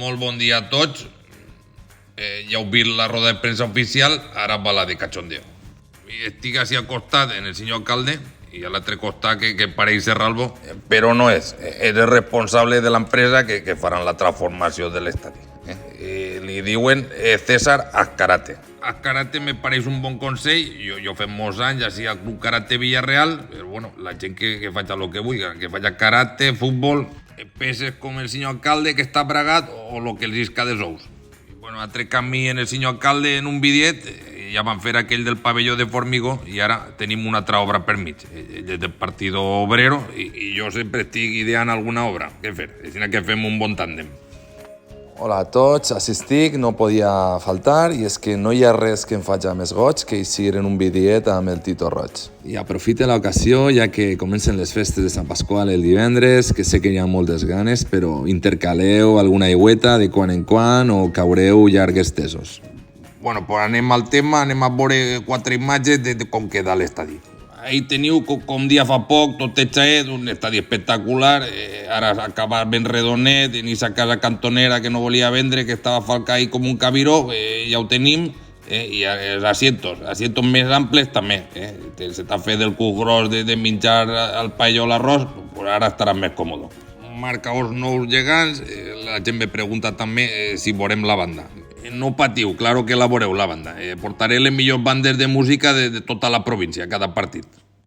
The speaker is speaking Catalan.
Molt bon dia a tots. Ja heu vist la roda de premsa oficial, ara va la de cachondeo. Estic així al costat en el senyor alcalde i a l'altre costat que pareix Serralbo, però no és el responsable de l'empresa que faran la transformació de l'estadi. Li diuen César Azcarate. Azcarate me pareix un bon consell, jo fem molts anys així al Club Karate Villarreal, però bueno, la gent que faig el que vulgui, que faig karate, futbol, peces com el senyor alcalde que està bragat o el que els isca dels ous. Bueno, altre canvi en el senyor alcalde en un bidet, ja van fer aquell del pavelló de Formigó i ara tenim una altra obra per mig, del Partido Obrero, i jo sempre estic ideant alguna obra. Què fer? És que fem un bon tàndem. Hola a tots, assistic, no podia faltar i és que no hi ha res que em faci més goig que eixir en un bidiet amb el Tito Roig. I aprofite l'ocasió ja que comencen les festes de Sant Pasqual el divendres, que sé que hi ha moltes ganes, però intercaleu alguna aigüeta de quan en quan o caureu llargues tesos. Bueno, pues anem al tema, anem a veure 4 imatges de com queda l'estadi. Ahí teniu, com dia fa poc, tot hechaet, un estadi espectacular, ara acabar ben redonet, en aquesta casa cantonera que no volia vendre, que estava falcat ahí com un cabiró, ja ho tenim, i els asientos més amples també. Se t'ha fet el cul gros de menjar al paelló l'arròs, pues ara estaràs més còmode. Marcaors nous gegants, la gent me pregunta també si veurem la banda. No patiu, claro que la veureu, la banda. Portaré les millors bandes de música de tota la província, cada partit.